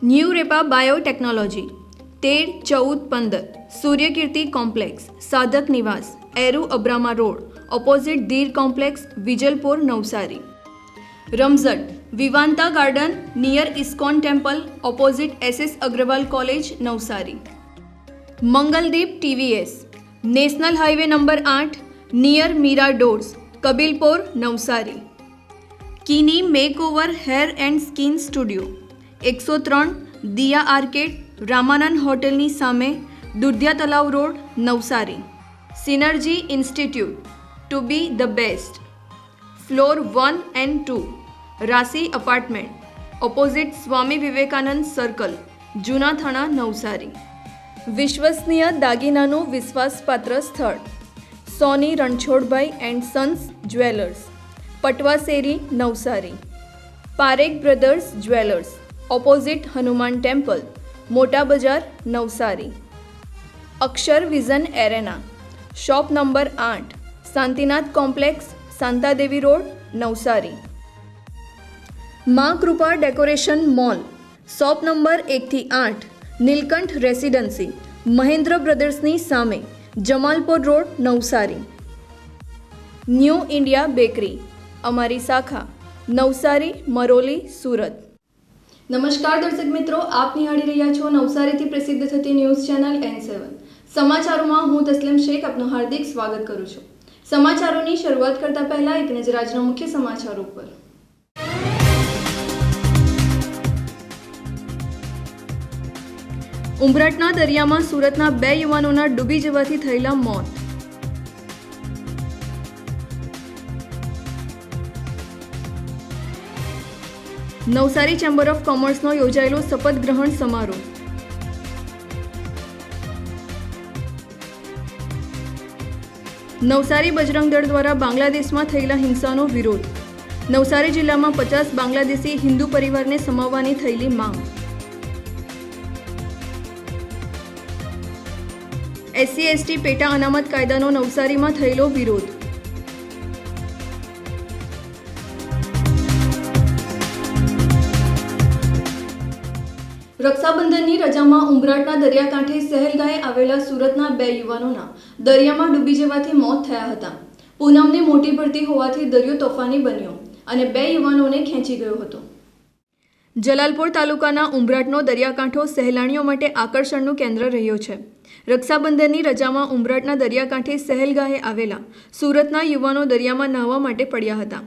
New રેપા biotechnology 13-14-15 Suryakirti complex Sadhak Niwas Eru Abrama road opposite Dhir complex Vijalpor Navsari. Ramzat Vivanta garden near ISKCON temple opposite SS Agarwal college Navsari. Mangaldeep TVS national highway number 8 near Mira doors Kabilpor Navsari. Kini makeover hair and skin studio 103 Diya arcade Ramanand હોટેલની સામે Dudhiya Talav road Navsari. Synergy institute to be the best floor 1 and 2 Rashi apartment opposite Swami Vivekananda circle જૂના થાણા નવસારી. વિશ્વસનીય દાગીનાનું વિશ્વાસપાત્ર સ્થળ Soni Ranchhodbhai and sons jewellers Patvaseri Navsari. Parekh brothers jewellers opposite Hanuman temple Mota Bazaar Navsari. Akshar vision arena shop number 8 Shantinath complex Shantadevi road Navsari. Maa Krupa decoration mall shop number 1-8 Neelkanth residency Mahendra બ્રધર્સની સામે Jamalpur road Navsari. New India bakery અમારી શાખા નવસારી મરોલી સુરત. નમસ્કાર દર્શક મિત્રો, આપ નિહાળી રહ્યા છો નવસારીથી પ્રસિદ્ધ થતી ન્યૂઝ ચેનલ N7. સમાચારોમાં હું તસ્લીમ શેખ આપનું હાર્દિક સ્વાગત કરું છું. સમાચારોની શરૂઆત કરતા પહેલા એક નજર આજના મુખ્ય સમાચારો પર. ઉંબરાટના દરિયામાં સુરતના 2 યુવાનોના ડૂબી જવાથી થયેલા મોત. નવસારી ચેમ્બર ઓફ કોમર્સનો યોજાયેલો શપથ ગ્રહણ સમારોહ. નવસારી બજરંગ દળ દ્વારા બાંગ્લાદેશમાં થયેલા હિંસાનો વિરોધ. નવસારી જિલ્લામાં 50 બાંગ્લાદેશી હિન્દુ પરિવારને સમાવવાની થયેલી માંગ. SC/ST પેટા અનામત કાયદાનો નવસારીમાં થયેલો વિરોધ. રક્ષાબંધનની રજામાં ઉંબરાટના દરિયાકાંઠે સહેલગાહે આવેલા સુરતના 2 યુવાનોના દરિયામાં ડૂબી જવાથી મોત થયા હતા. પૂનમની મોટી ભરતી હોવાથી દરિયો તોફાની બન્યો અને 2 યુવાનોને ખેંચી ગયો હતો. જલાલપોર તાલુકાના ઉંબરાટનો દરિયાકાંઠો સહેલાણીઓ માટે આકર્ષણનું કેન્દ્ર રહ્યો છે. રક્ષાબંધનની રજામાં ઉંબરાટના દરિયાકાંઠે સહેલગાહે આવેલા સુરતના યુવાનો દરિયામાં નહાવા માટે પડ્યા હતા.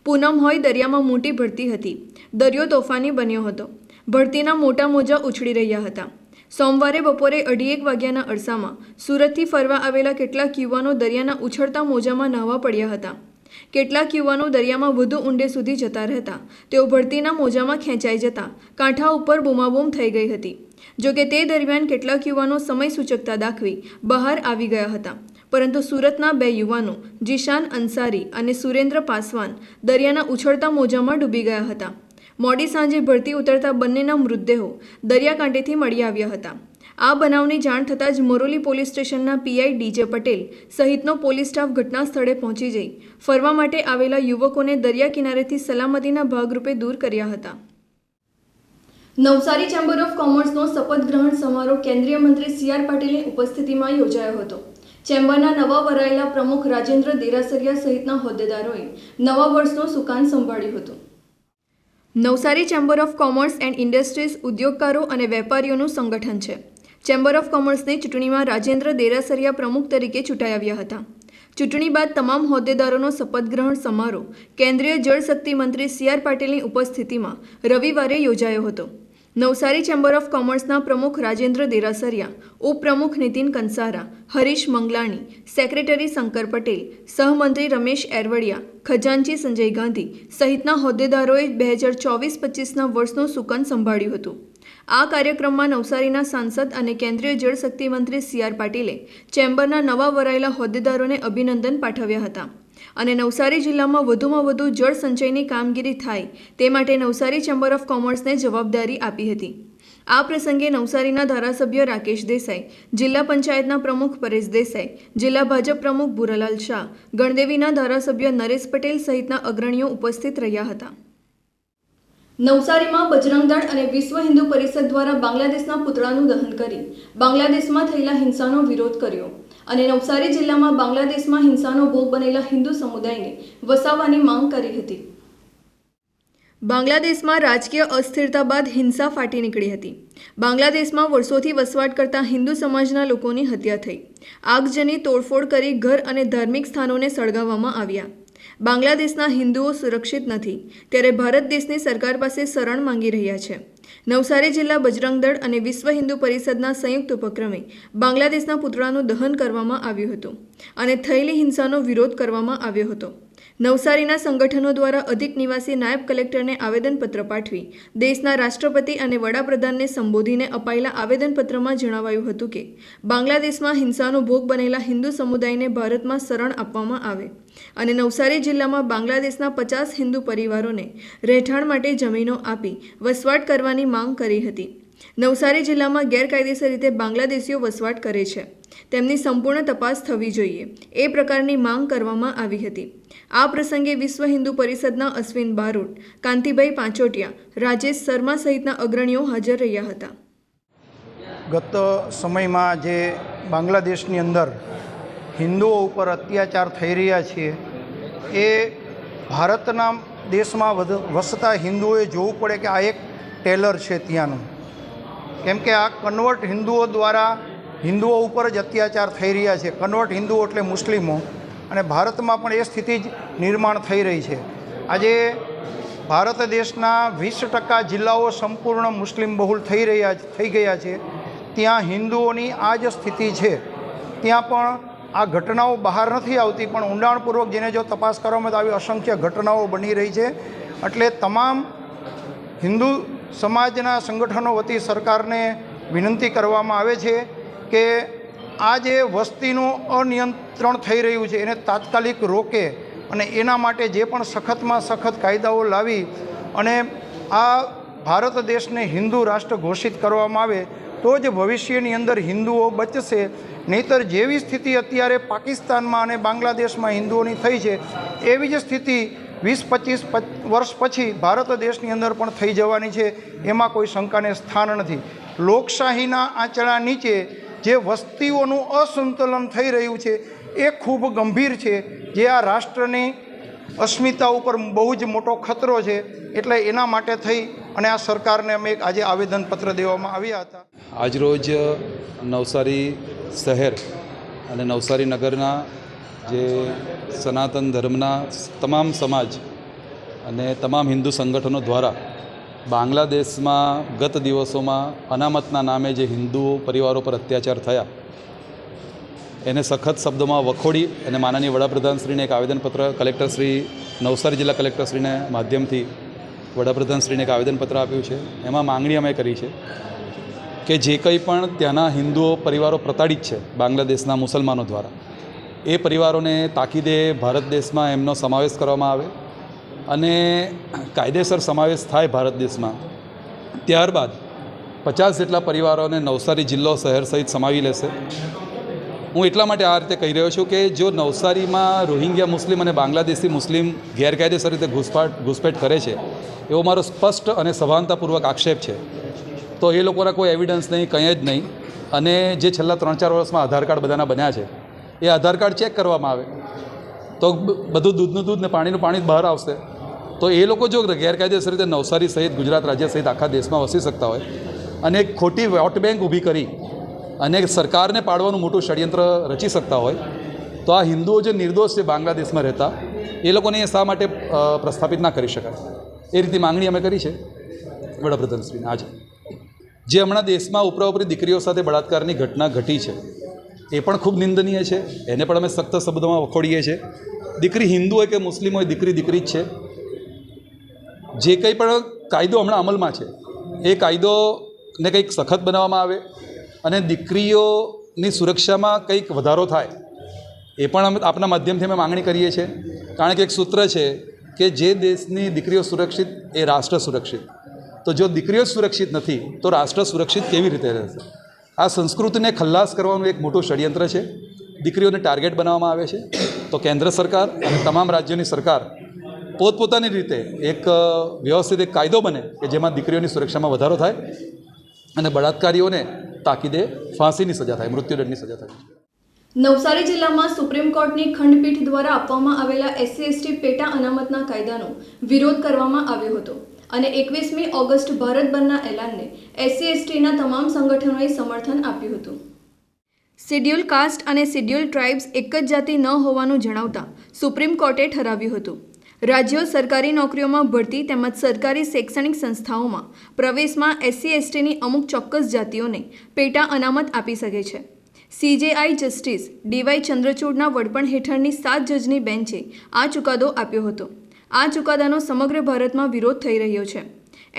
પૂનમ હોય દરિયામાં મોટી ભરતી હતી. દરિયો તોફાની બન્યો હતો. ભરતીના મોટા મોજા ઉછળી રહ્યા હતા. સોમવારે બપોરે 2:30 વાગ્યાના અરસામાં સુરતથી ફરવા આવેલા કેટલાક યુવાનો દરિયાના ઉછળતા મોજામાં નહાવા પડ્યા હતા. કેટલાક યુવાનો દરિયામાં વધુ ઊંડે સુધી જતા રહેતા તેઓ ભરતીના મોજામાં ખેંચાઈ જતા કાંઠા ઉપર બૂમાબૂમ થઈ ગઈ હતી. જોકે તે દરમિયાન કેટલાક યુવાનો સમય સૂચકતા દાખવી બહાર આવી ગયા હતા, પરંતુ સુરતના 2 યુવાનો જીશાન અંસારી અને સુરેન્દ્ર પાસવાન દરિયાના ઉછળતા મોજામાં ડૂબી ગયા હતા. મોડી સાંજે ભરતી ઉતરતા બંનેના મૃતદેહો દરિયાકાંઠેથી મળી આવ્યા હતા. આ બનાવની જાણ થતાં જ મોરોલી પોલીસ સ્ટેશનના PI DJ પટેલ સહિતનો પોલીસ સ્ટાફ ઘટના સ્થળે પહોંચી જઈ ફરવા માટે આવેલા યુવકોને દરિયા કિનારેથી સલામતીના ભાગરૂપે દૂર કર્યા હતા. નવસારી ચેમ્બર ઓફ કોમર્સનો શપથ ગ્રહણ સમારોહ કેન્દ્રીય મંત્રી CR પાટીલની ઉપસ્થિતિમાં યોજાયો હતો. ચેમ્બરના નવા વરાયેલા પ્રમુખ રાજેન્દ્ર દેરાસરિયા સહિતના હોદ્દેદારોએ નવા વર્ષનું સુકાન સંભાળ્યું હતું. Navsari chamber of commerce and industries ઉદ્યોગકારો અને વેપારીઓનું સંગઠન છે. ચેમ્બર ઓફ કોમર્સની ચૂંટણીમાં રાજેન્દ્ર દેરાસરિયા પ્રમુખ તરીકે ચૂંટાઈ આવ્યા હતા. ચૂંટણી બાદ તમામ હોદ્દેદારોનો શપથ ગ્રહણ સમારોહ કેન્દ્રીય જળશક્તિ મંત્રી CR પાટીલની ઉપસ્થિતિમાં રવિવારે યોજાયો હતો. નવસારી ચેમ્બર ઓફ કોમર્સના પ્રમુખ રાજેન્દ્ર દેરાસરિયા, ઉપપ્રમુખ નીતિન કંસારા, હરીશ મંગલાણી, સેક્રેટરી શંકર પટેલ, સહમંત્રી રમેશ એરવડિયા, ખજાનચી સંજય ગાંધી સહિતના હોદ્દેદારોએ 2024-25ના વર્ષનું સુકાન સંભાળ્યું હતું. આ કાર્યક્રમમાં નવસારીના સાંસદ અને કેન્દ્રીય જળશક્તિ મંત્રી CR પાટીલે ચેમ્બરના નવા વરાયેલા હોદ્દેદારોને અભિનંદન પાઠવ્યા હતા અને નવસારી જિલ્લામાં વધુમાં વધુ જળ સંચયની કામગીરી થાય તે માટે નવસારી ચેમ્બર ઓફ કોમર્સને જવાબદારી આપી હતી. આ પ્રસંગે નવસારીના ધારાસભ્ય રાકેશ દેસાઈ, જિલ્લા પંચાયતના પ્રમુખ પરેશ દેસાઈ, જિલ્લા ભાજપ પ્રમુખ ભુરાલાલ શાહ, ગણદેવીના ધારાસભ્ય નરેશ પટેલ સહિતના અગ્રણીઓ ઉપસ્થિત રહ્યા હતા. નવસારીમાં બજરંગ દળ અને વિશ્વ હિન્દુ પરિષદ દ્વારા બાંગ્લાદેશના પુતળાનું દહન કરી બાંગ્લાદેશમાં થયેલા હિંસાનો વિરોધ કર્યો અને નવસારી જિલ્લામાં બાંગ્લાદેશમાં હિંસાનો ભોગ બનેલા હિન્દુ સમુદાયને વસાવવાની માંગ કરી હતી. બાંગ્લાદેશમાં રાજકીય અસ્થિરતા બાદ હિંસા ફાટી નીકળી હતી. બાંગ્લાદેશમાં વર્ષોથી વસવાટ કરતા હિન્દુ સમાજના લોકોની હત્યા થઈ. આગજની તોડફોડ કરી ઘર અને ધાર્મિક સ્થાનોને સળગાવવામાં આવ્યા. બાંગ્લાદેશના હિન્દુઓ સુરક્ષિત નથી, ત્યારે ભારત દેશની સરકાર પાસે શરણ માંગી રહ્યા છે. નવસારી જિલ્લા બજરંગ દળ અને વિશ્વ હિન્દુ પરિષદના સંયુક્ત ઉપક્રમે બાંગ્લાદેશના પુતળાનું દહન કરવામાં આવ્યું હતું અને થયેલી હિંસાનો વિરોધ કરવામાં આવ્યો હતો. નવસારીના સંગઠનો દ્વારા અધિક નિવાસી નાયબ કલેક્ટરને આવેદનપત્ર પાઠવી દેશના રાષ્ટ્રપતિ અને વડાપ્રધાનને સંબોધીને અપાયેલા આવેદનપત્રમાં જણાવાયું હતું કે બાંગ્લાદેશમાં હિંસાનો ભોગ બનેલા હિન્દુ સમુદાયને ભારતમાં શરણ આપવામાં આવે અને નવસારી જિલ્લામાં બાંગ્લાદેશના 50 હિન્દુ પરિવારોને રહેઠાણ માટે જમીનો આપી વસવાટ કરવાની માંગ કરી હતી. નવસારી જિલ્લામાં ગેરકાયદેસર રીતે બાંગ્લાદેશીઓ વસવાટ કરે છે, તેમની સંપૂર્ણ તપાસ થવી જોઈએ એ પ્રકારની માંગ કરવામાં આવી હતી. આ પ્રસંગે વિશ્વ હિન્દુ પરિષદના અશ્વિન બારોટ, કાંતિભાઈ પાંચોટિયા, રાજેશ શર્મા સહિતના અગ્રણીઓ હાજર રહ્યા હતા. ગત સમયમાં જે બાંગ્લાદેશની અંદર હિન્દુઓ ઉપર અત્યાચાર થઈ રહ્યા છે એ ભારતના દેશમાં વસતા હિન્દુઓએ જોવું પડે કે આ એક ટેલર છે ત્યાંનું, કેમ કે આ કન્વર્ટ હિન્દુઓ દ્વારા હિન્દુઓ ઉપર જ અત્યાચાર થઈ રહ્યા છે. કન્વર્ટ હિન્દુઓ એટલે મુસ્લિમો, અને ભારતમાં પણ એ સ્થિતિ જ નિર્માણ થઈ રહી છે. આજે ભારત દેશના 20% જિલ્લાઓ સંપૂર્ણ મુસ્લિમ બહુલ થઈ ગયા છે. ત્યાં હિન્દુઓની આ જ સ્થિતિ છે. ત્યાં પણ આ ઘટનાઓ બહાર નથી આવતી, પણ ઊંડાણપૂર્વક જેને જો તપાસ કરવામાં આવી અસંખ્ય ઘટનાઓ બની રહી છે. એટલે તમામ હિન્દુ સમાજના સંગઠનો વતી સરકારને વિનંતી કરવામાં આવે છે કે આ જે વસ્તીનું અનિયંત્રણ થઈ રહ્યું છે એને તાત્કાલિક રોકે અને એના માટે જે પણ સખતમાં સખત કાયદાઓ લાવી અને આ ભારત દેશને હિન્દુ રાષ્ટ્ર ઘોષિત કરવામાં આવે તો જ ભવિષ્યની અંદર હિન્દુઓ બચશે. નહીંતર જેવી સ્થિતિ અત્યારે પાકિસ્તાનમાં અને બાંગ્લાદેશમાં હિન્દુઓની થઈ છે એવી જ સ્થિતિ 20-25 વર્ષ પછી ભારત દેશની અંદર પણ થઈ જવાની છે, એમાં કોઈ શંકાને સ્થાન નથી. લોકશાહીના આંચળા નીચે જે વસ્તીઓનું અસંતુલન થઈ રહ્યું છે એ ખૂબ ગંભીર છે, જે આ રાષ્ટ્રની અસ્મિતા ઉપર બહુ જ મોટો ખતરો છે. એટલે એના માટે થઈ અને આ સરકારને અમે આજે આવેદનપત્ર દેવામાં આવ્યા હતા. આજરોજ નવસારી શહેર અને નવસારી નગરના જે સનાતન ધર્મના તમામ સમાજ અને તમામ હિન્દુ સંગઠનો દ્વારા બાંગ્લાદેશમાં ગત દિવસોમાં અનામતના નામે જે હિન્દુ પરિવારો પર અત્યાચાર થયા એને સખત શબ્દોમાં વખોડી અને માનનીય વડાપ્રધાનશ્રીને એક આવેદનપત્ર કલેક્ટરશ્રી નવસારી જિલ્લા કલેક્ટરશ્રીના માધ્યમથી વડાપ્રધાનશ્રીને એક આવેદનપત્ર આપ્યું છે. એમાં માંગણી અમે કરી છે કે જે કંઈ પણ ત્યાંના હિન્દુઓ પરિવારો પ્રતાડિત છે બાંગ્લાદેશના મુસલમાનો દ્વારા, એ પરિવારોને તાકીદે ભારત દેશમાં એમનો સમાવેશ કરવામાં આવે અને કાયદેસર સમાવેશ થાય ભારત દેશમાં. ત્યારબાદ 50 જેટલા પરિવારોને નવસારી જિલ્લો શહેર સહિત સમાવી લેશે. હું એટલા માટે આ રીતે કહી રહ્યો છું કે જો નવસારીમાં રોહિંગ્યા મુસ્લિમ અને બાંગ્લાદેશી મુસ્લિમ ગેરકાયદેસર રીતે ઘૂસપેઠ કરે છે એવો મારો સ્પષ્ટ અને સભાનતાપૂર્વક આક્ષેપ છે, તો એ લોકોના કોઈ એવિડન્સ નહીં, કંઈ જ નહીં. અને જે છેલ્લા 3-4 વર્ષમાં આધાર કાર્ડ બધાના બન્યા છે એ આધાર કાર્ડ ચેક કરવામાં આવે તો બધું દૂધનું દૂધ ને પાણીનું પાણી બહાર આવશે. તો એ લોકો જો ગેરકાયદેસર રીતે નવસારી સહિત ગુજરાત રાજ્ય સહિત આખા દેશમાં વસી શકતા હોય અને એક ખોટી વોટ બેંક ઊભી કરી અને સરકારને પાડવાનું મોટું ષડયંત્ર રચી શકતા હોય તો આ હિન્દુઓ જે નિર્દોષ છે બાંગ્લાદેશમાં રહેતા એ લોકોને શા માટે પ્રસ્થાપિત ના કરી શકાય, એ રીતે માંગણી અમે કરી છે વડાપ્રધાનશ્રીને. આજે જે હમણાં દેશમાં ઉપરાઉપરી દીકરીઓ સાથે બળાત્કારની ઘટના ઘટી છે એ પણ ખૂબ નિંદનીય છે, એને પણ અમે સખ્ત શબ્દોમાં વખોડીએ છીએ. દીકરી હિન્દુ હોય કે મુસ્લિમ હોય, દીકરી દીકરી જ છે. જે કંઈ પણ કાયદો હમણાં અમલમાં છે એ કાયદોને કંઈક સખત બનાવવામાં આવે અને દીકરીઓની સુરક્ષામાં કંઈક વધારો થાય એ પણ આપના માધ્યમથી અમે માંગણી કરીએ છીએ. કારણ કે એક સૂત્ર છે કે જે દેશની દીકરીઓ સુરક્ષિત એ રાષ્ટ્ર સુરક્ષિત. તો જો દીકરીઓ સુરક્ષિત નથી તો રાષ્ટ્ર સુરક્ષિત કેવી રીતે રહેશે? આ સંસ્કૃતિને ખલ્લાસ કરવાનું એક મોટું ષડયંત્ર છે. દીકરીઓને ટાર્ગેટ બનાવવામાં આવે છે. તો કેન્દ્ર સરકાર અને તમામ રાજ્યોની સરકાર પોતપોતાની રીતે એક વ્યવસ્થિત એક કાયદો બને કે જેમાં દીકરીઓની સુરક્ષામાં વધારો થાય અને બળાત્કારીઓને તાકીદે ફાંસીની સજા થાય, મૃત્યુદંડની સજા થાય. નવસારી જિલ્લામાં સુપ્રીમ કોર્ટની ખંડપીઠ દ્વારા આપવામાં આવેલા SC/ST પેટા અનામતના કાયદાનો વિરોધ કરવામાં આવ્યો હતો અને 21મી ઓગસ્ટ ભારત બંધના એલાનને SC/STના તમામ સંગઠનોએ સમર્થન આપ્યું હતું. શેડ્યુલ કાસ્ટ અને શેડ્યુલ ટ્રાઇબ્સ એક જ જાતિ ન હોવાનું જણાવતા સુપ્રીમ કોર્ટે ઠરાવ્યું હતું રાજ્યો સરકારી નોકરીઓમાં ભરતી તેમજ સરકારી શૈક્ષણિક સંસ્થાઓમાં પ્રવેશમાં SC/STની અમુક ચોક્કસ જાતિઓને પેટા અનામત આપી શકે છે. CJI જસ્ટિસ DY ચંદ્રચૂડના વડપણ હેઠળની 7 જજની બેન્ચે આ ચુકાદો આપ્યો હતો. આ ચુકાદાનો સમગ્ર ભારતમાં વિરોધ થઈ રહ્યો છે.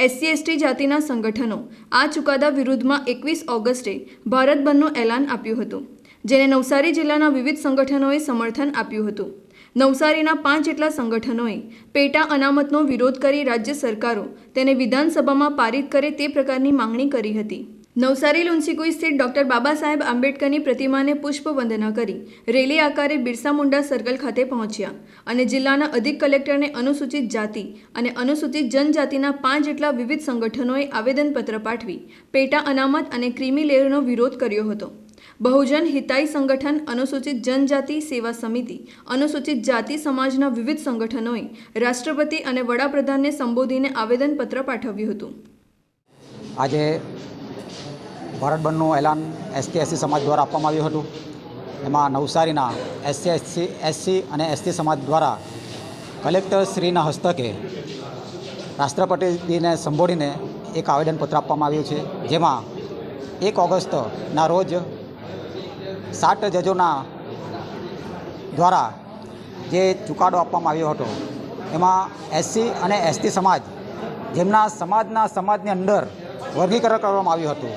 SC/ST જાતિના સંગઠનો આ ચુકાદા વિરુદ્ધમાં 21 ઓગસ્ટે ભારત બંધનું એલાન આપ્યું હતું, જેને નવસારી જિલ્લાના વિવિધ સંગઠનોએ સમર્થન આપ્યું હતું. નવસારીના 5 જેટલા સંગઠનોએ પેટા અનામતનો વિરોધ કરી રાજ્ય સરકારો તેને વિધાનસભામાં પારિત કરે તે પ્રકારની માંગણી કરી હતી. નવસારી લુન્સીકુઈ સ્થિત ડૉક્ટર બાબા સાહેબ આંબેડકરની પ્રતિમાને પુષ્પવંદના કરી રેલી આકારે બિરસા મુંડા સર્કલ ખાતે પહોંચ્યા અને જિલ્લાના અધિક કલેક્ટરને અનુસૂચિત જાતિ અને અનુસૂચિત જનજાતિના 5 જેટલા વિવિધ સંગઠનોએ આવેદનપત્ર પાઠવી પેટા અનામત અને ક્રીમી લેયરનો વિરોધ કર્યો હતો. બહુજન હિતાઈ સંગઠન, અનુસૂચિત જનજાતિ સેવા સમિતિ, અનુસૂચિત જાતિ સમાજના વિવિધ સંગઠનોએ રાષ્ટ્રપતિ અને વડાપ્રધાનને સંબોધીને આવેદનપત્ર પાઠવ્યું હતું. આજે ભારત બંધનું એલાન ST/SC સમાજ દ્વારા આપવામાં આવ્યું હતું. એમાં નવસારીના SC અને ST સમાજ દ્વારા કલેક્ટરશ્રીના હસ્તકે રાષ્ટ્રપતિને સંબોધીને એક આવેદનપત્ર આપવામાં આવ્યું છે, જેમાં 1 ઓગસ્ટના રોજ 7 જજોના દ્વારા જે ચુકાદો આપવામાં આવ્યો હતો એમાં SC અને ST સમાજ જેમના સમાજની અંદર વર્ગીકરણ કરવામાં આવ્યું હતું.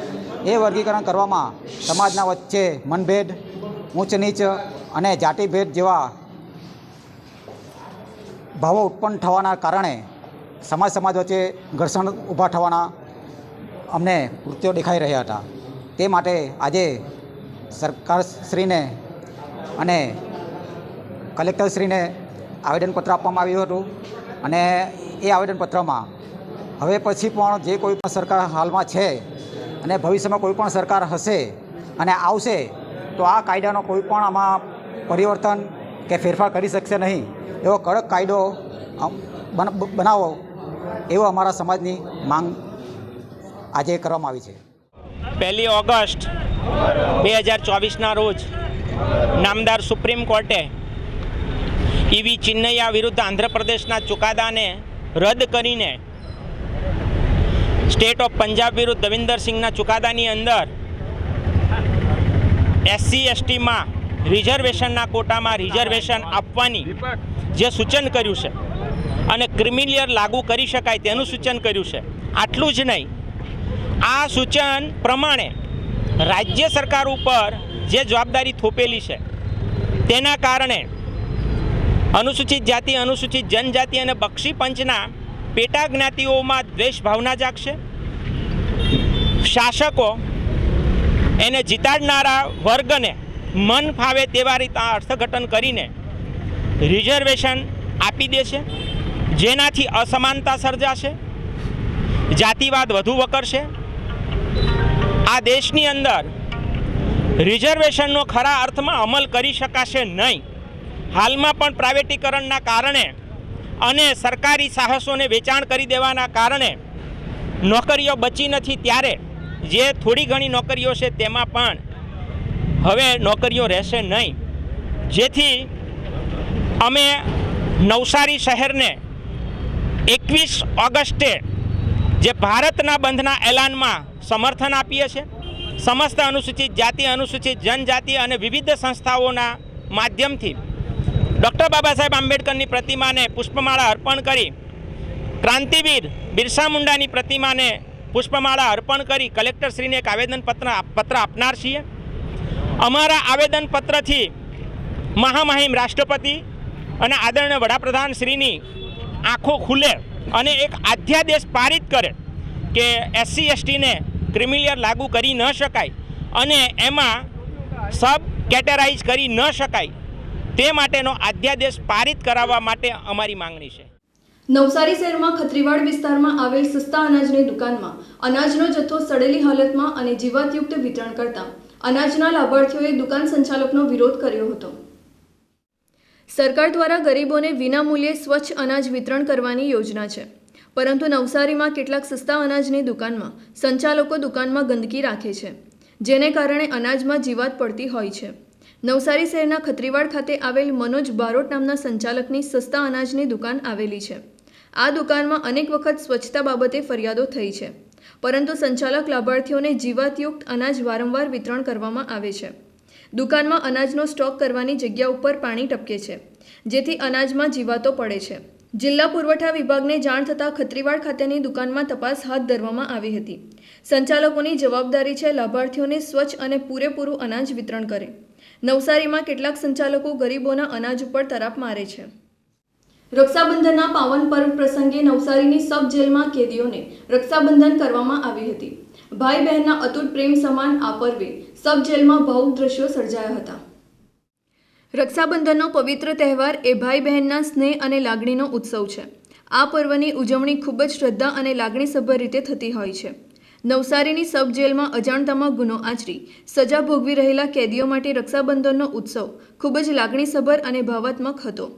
એ વર્ગીકરણ કરવામાં સમાજના વચ્ચે મનભેદ, ઊંચ નીચ અને જાતિભેદ જેવા ભાવો ઉત્પન્ન થવાના કારણે સમાજ વચ્ચે ઘર્ષણ ઊભા થવાના અમને કૃત્યો દેખાઈ રહ્યા હતા. તે માટે આજે સરકારશ્રીને અને કલેક્ટરશ્રીને આવેદનપત્ર આપવામાં આવ્યું હતું અને એ આવેદનપત્રમાં હવે પછી પણ જે કોઈ પણ સરકાર હાલમાં છે અને ભવિષ્યમાં કોઈ પણ સરકાર હશે અને આવશે તો આ કાયદાનો કોઈ પણ આમાં પરિવર્તન કે ફેરફાર કરી શકશે નહીં, એવો કડક કાયદો બનાવો એવો અમારા સમાજની માંગ આજે કરવામાં આવી છે. 1 ઓગસ્ટ 2024ના રોજ નામદાર સુપ્રીમ કોર્ટે EV ચિન્નૈયા વિરુદ્ધ આંધ્રપ્રદેશના ચુકાદાને રદ કરીને સ્ટેટ ઓફ પંજાબ વિરુદ્ધ દવિંદરસિંહના ચુકાદાની અંદર SC/STમાં રિઝર્વેશનના કોટામાં રિઝર્વેશન આપવાની જે સૂચન કર્યું છે અને ક્રિમિલિયર લાગુ કરી શકાય તેનું સૂચન કર્યું છે. આટલું જ નહીં, આ સૂચન પ્રમાણે રાજ્ય સરકાર ઉપર જે જવાબદારી થોપેલી છે તેના કારણે અનુસૂચિત જાતિ, અનુસૂચિત જનજાતિ અને બક્ષી પંચના પેટા જ્ઞાતિઓમાં દ્વેષ ભાવના જાગશે. શાસકો એને જીતાડનારા વર્ગને મન ફાવે તેવા રીતે અર્થઘટન કરીને રિઝર્વેશન આપી દેશે, જેનાથી અસમાનતા સર્જાશે, જાતિવાદ વધુ વકરશે. આ દેશની અંદર રિઝર્વેશનનો ખરા અર્થમાં અમલ કરી શકાશે નહીં. હાલમાં પણ પ્રાઇવેટીકરણના કારણે અને સરકારી સાહસોને વેચાણ કરી દેવાના કારણે નોકરીઓ બચી નથી, ત્યારે જે થોડી ઘણી નોકરીઓ છે તેમાં પણ હવે નોકરીઓ રહેશે નહીં. જેથી અમે નવસારી શહેરને 21 ઓગસ્ટે જે ભારતના બંધના એલાનમાં સમર્થન આપીએ છીએ. સમસ્ત અનુસૂચિત જાતિ, અનુસૂચિત જનજાતિ અને વિવિધ સંસ્થાઓના માધ્યમથી ડૉક્ટર બાબા સાહેબ આંબેડકરની પ્રતિમાને પુષ્પમાળા અર્પણ કરી, ક્રાંતિવીર બિરસા મુંડાની પ્રતિમાને પુષ્પમાળા અર્પણ કરી કલેક્ટરશ્રીને એક આવેદનપત્ર આપનાર છીએ. અમારા આવેદનપત્રથી મહામહિમ રાષ્ટ્રપતિ અને આદરણીય વડાપ્રધાનશ્રીની આંખો ખુલે અને એક અધ્યાદેશ પારિત કરે કે SC/STને ક્રિમિલિયર લાગુ કરી ન શકાય અને એમાં સબ કેટેરાઇઝ કરી ન શકાય, તે માટેનો અધ્યાદેશ પારિત કરાવવા માટે અમારી માંગણી છે. નવસારી શહેરમાં ખત્રીવાડ વિસ્તારમાં આવેલ સસ્તા અનાજની દુકાનમાં અનાજનો જથ્થો સડેલી હાલતમાં અને જીવાતયુક્ત વિતરણ કરતા અનાજના લાભાર્થીઓએ દુકાન સંચાલકનો વિરોધ કર્યો હતો. સરકાર દ્વારા ગરીબોને વિનામૂલ્યે સ્વચ્છ અનાજ વિતરણ કરવાની યોજના છે, પરંતુ નવસારીમાં કેટલાક સસ્તા અનાજની દુકાનમાં સંચાલકો દુકાનમાં ગંદકી રાખે છે, જેને કારણે અનાજમાં જીવાત પડતી હોય છે. નવસારી શહેરના ખત્રીવાડ ખાતે આવેલ મનોજ બારોટ નામના સંચાલકની સસ્તા અનાજની દુકાન આવેલી છે. આ દુકાનમાં અનેક વખત સ્વચ્છતા બાબતે ફરિયાદો થઈ છે, પરંતુ સંચાલક લાભાર્થીઓને જીવાતયુક્ત અનાજ વારંવાર વિતરણ કરવામાં આવે છે. દુકાનમાં અનાજનો સ્ટોક કરવાની જગ્યા ઉપર પાણી ટપકે છે, જેથી અનાજમાં જીવાતો પડે છે. જિલ્લા પુરવઠા વિભાગને જાણ થતાં ખત્રીવાડ ખાતેની દુકાનમાં તપાસ હાથ ધરવામાં આવી હતી. સંચાલકોની જવાબદારી છે લાભાર્થીઓને સ્વચ્છ અને પૂરેપૂરું અનાજ વિતરણ કરે. નવસારીમાં કેટલાક સંચાલકો ગરીબોના અનાજ ઉપર તરાપ મારે છે. રક્ષાબંધનના પાવન પર્વ પ્રસંગે નવસારીની સબ જેલમાં કેદીઓને રક્ષાબંધન કરવામાં આવી હતી. ભાઈ બહેનના અતૂટ પ્રેમ સમાન આ પર્વે સબ જેલમાં ભાવુક દ્રશ્યો સર્જાયા હતા. રક્ષાબંધનનો પવિત્ર તહેવાર એ ભાઈ બહેનના સ્નેહ અને લાગણીનો ઉત્સવ છે. આ પર્વની ઉજવણી ખૂબ જ શ્રદ્ધા અને લાગણીસભર રીતે થતી હોય છે. નવસારીની સબ જેલમાં અજાણતામાં ગુનો આચરી સજા ભોગવી રહેલા કેદીઓ માટે રક્ષાબંધનનો ઉત્સવ ખૂબ જ લાગણીસભર અને ભાવાત્મક હતો.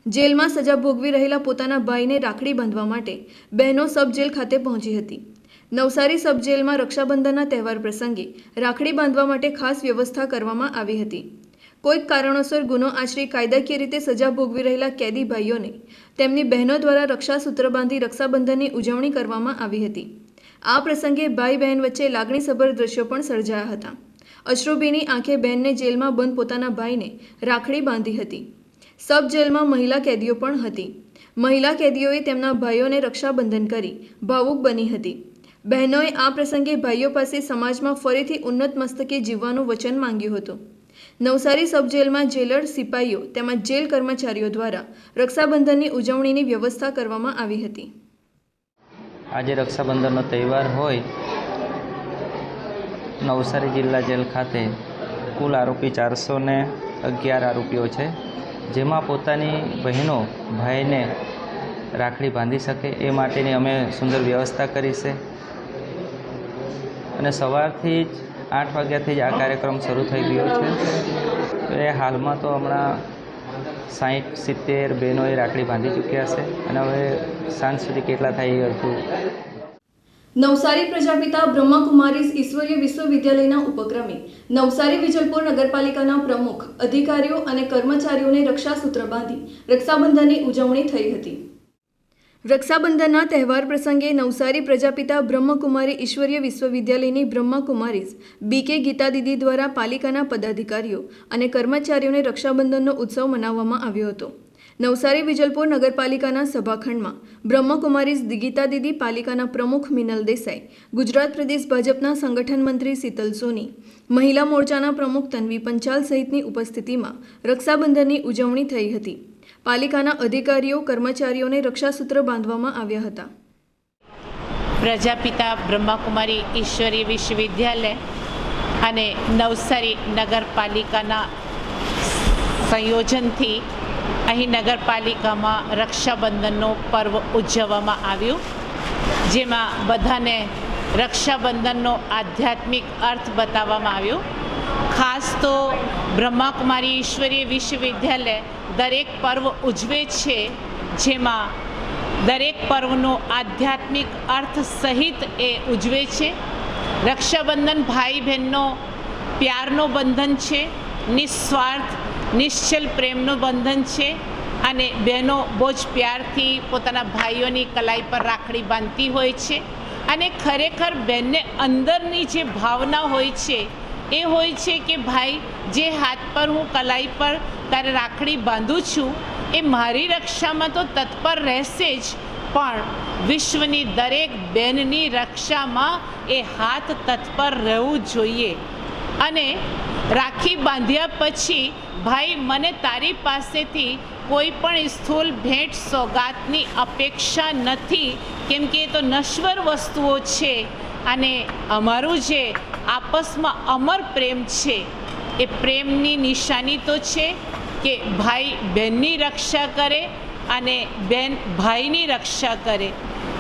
જેલમાં સજા ભોગવી રહેલા પોતાના ભાઈને રાખડી બાંધવા માટે બહેનો સબ જેલ ખાતે પહોંચી હતી. નવસારી સબ જેલમાં રક્ષાબંધનના તહેવાર પ્રસંગે રાખડી બાંધવા માટે ખાસ વ્યવસ્થા કરવામાં આવી હતી. કોઈક કારણોસર ગુનો આચરી કાયદાકીય રીતે સજા ભોગવી રહેલા કેદી ભાઈઓને તેમની બહેનો દ્વારા રક્ષાસૂત્ર બાંધી રક્ષાબંધનની ઉજવણી કરવામાં આવી હતી. આ પ્રસંગે ભાઈ બહેન વચ્ચે લાગણીસભર દ્રશ્યો પણ સર્જાયા હતા. અશ્રુભીની આંખે બહેનને જેલમાં બંધ પોતાના ભાઈને રાખડી બાંધી હતી. સબ જેલમાં મહિલા કેદીઓ પણ હતી. મહિલા કેદીઓએ તેમના ભાઈઓને રક્ષાબંધન કરી ભાવુક બની હતી. બહેનોએ આ પ્રસંગે ભાઈઓ પાસે સમાજમાં ફરીથી ઉન્નત મસ્તકે જીવવાનું વચન માંગ્યું હતું. નવસારી સબ જેલમાં જેલર, સિપાઈઓ તેમજ જેલ કર્મચારીઓ દ્વારા રક્ષાબંધનની ઉજવણીની વ્યવસ્થા કરવામાં આવી હતી. આજે રક્ષાબંધનનો તહેવાર હોય નવસારી જિલ્લા જેલ ખાતે કુલ આરોપી 411 આરોપીઓ છે, જેમાં પોતાની બહેનો ભાઈને રાખડી બાંધી શકે એ માટેની અમે સુંદર વ્યવસ્થા કરી છે. અને સવારથી જ 8 વાગ્યાથી જ આ કાર્યક્રમ શરૂ થઈ ગયો છે. એ હાલમાં તો હમણાં 60-70 બહેનોએ રાખડી બાંધી ચૂક્યા છે અને હવે સાંજ સુધી કેટલા થાય એ હતું. નવસારી પ્રજાપિતા બ્રહ્માકુમારીઝ ઈશ્વરીય વિશ્વવિદ્યાલયના ઉપક્રમે નવસારી વિજલપુર નગરપાલિકાના પ્રમુખ, અધિકારીઓ અને કર્મચારીઓને રક્ષાસૂત્ર બાંધી રક્ષાબંધનની ઉજવણી થઈ હતી. રક્ષાબંધનના તહેવાર પ્રસંગે નવસારી પ્રજાપિતા બ્રહ્મકુમારી ઈશ્વરીય વિશ્વવિદ્યાલયની બ્રહ્માકુમારીઝ BK ગીતા દીદી દ્વારા પાલિકાના પદાધિકારીઓ અને કર્મચારીઓને રક્ષાબંધનનો ઉત્સવ મનાવવામાં આવ્યો હતો. નવસારી વિજલપુર નગરપાલિકાના સભાખંડમાં બ્રહ્મકુમારીઝ ગીતા દીદી, પાલિકાના પ્રમુખ મિનલ દેસાઈ, ગુજરાત પ્રદેશ ભાજપના સંગઠન મંત્રી શીતલ સોની, મહિલા મોરચાના પ્રમુખ તન્વી પંચાલ સહિતની ઉપસ્થિતિમાં રક્ષાબંધનની ઉજવણી થઈ હતી. પાલિકાના અધિકારીઓ, કર્મચારીઓને રક્ષાસૂત્ર બાંધવામાં આવ્યા હતા. પ્રજાપિતા બ્રહ્માકુમારી ઈશ્વરીય વિશ્વવિદ્યાલય અને નવસારી નગરપાલિકાના સંયોજનથી અહીં નગરપાલિકામાં રક્ષાબંધનનો પર્વ ઉજવવામાં આવ્યું, જેમાં બધાને રક્ષાબંધનનો આધ્યાત્મિક અર્થ બતાવવામાં આવ્યો. ખાસ તો બ્રહ્માકુમારી ઈશ્વરીય વિશ્વવિદ્યાલય દરેક પર્વ ઉજવે છે, જેમાં દરેક પર્વનો આધ્યાત્મિક અર્થ સહિત એ ઉજવે છે. રક્ષાબંધન ભાઈ બહેનનો પ્યારનો બંધન છે, નિસ્વાર્થ નિશ્ચલ પ્રેમનું બંધન છે અને બહેનો બહુ જ પ્યારથી પોતાના ભાઈઓની કલાઈ પર રાખડી બાંધતી હોય છે. અને ખરેખર બહેનને અંદરની જે ભાવના હોય છે એ હોય છે કે ભાઈ, જે હાથ પર હું કલાઈ પર તારે રાખડી બાંધું છું એ મારી રક્ષામાં તો તત્પર રહેશે જ, પણ વિશ્વની દરેક બહેનની રક્ષામાં એ હાથ તત્પર રહેવું જોઈએ. અને રાખી બાંધ્યા પછી ભાઈ, મને તારી પાસેથી કોઈ પણ સ્થૂલ ભેટ સોગાતની અપેક્ષા નથી, કેમ કે એ તો નશ્વર વસ્તુઓ છે. અને અમારું જે આપસમાં અમર પ્રેમ છે એ પ્રેમની નિશાની તો છે કે ભાઈ બહેનની રક્ષા કરે અને બહેન ભાઈની રક્ષા કરે.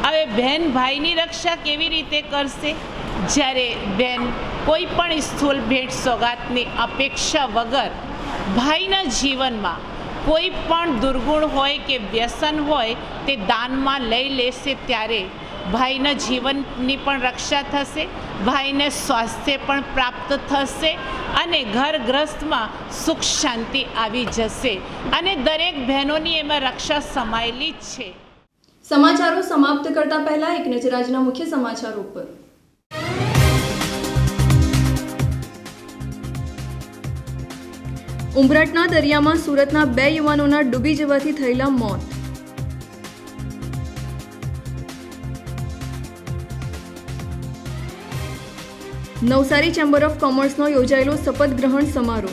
હવે બહેન ભાઈની રક્ષા કેવી રીતે કરશે? જ્યારે બહેન કોઈ પણ સ્થૂળ ભેટ સોગાદની અપેક્ષા વગર ભાઈના જીવનમાં કોઈ પણ દુર્ગુણ હોય કે વ્યસન હોય તે દાનમાં લઈ લેશે, ત્યારે ભાઈના જીવનની પણ રક્ષા થશે, ભાઈને સ્વાસ્થ્ય પણ પ્રાપ્ત થશે અને ઘર ગ્રસ્તમાં સુખ શાંતિ આવી જશે અને દરેક બહેનોની એમાં રક્ષા સમાયેલી જ છે. સમાચારો સમાપ્ત કરતા પહેલા એક નજર આજના મુખ્ય સમાચારો પર. ઉંબરઠના દરિયામાં સુરતના 2 યુવાનોના ડૂબી જવાથી થયેલા મોત. નવસારી ચેમ્બર ઓફ કોમર્સનો યોજાયેલો શપથ ગ્રહણ સમારોહ.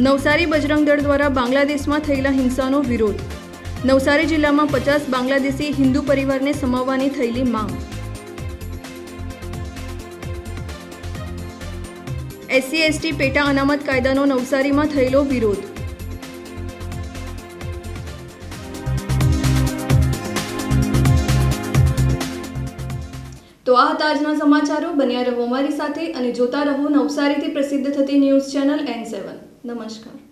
નવસારી બજરંગ દળ દ્વારા બાંગ્લાદેશમાં થયેલા હિંસાનો વિરોધ. નવસારી જિલ્લામાં 50 બાંગ્લાદેશી હિન્દુ પરિવારને સમાવવાની થયેલી માંગ. SC/ST પેટા અનામત કાયદાનો નવસારીમાં થયેલો વિરોધ. તો આ હતા આજના સમાચારો. બન્યા રહો અમારી સાથે અને જોતા રહો નવસારીથી પ્રસિદ્ધ થતી ન્યૂઝ ચેનલ N7. નમસ્કાર.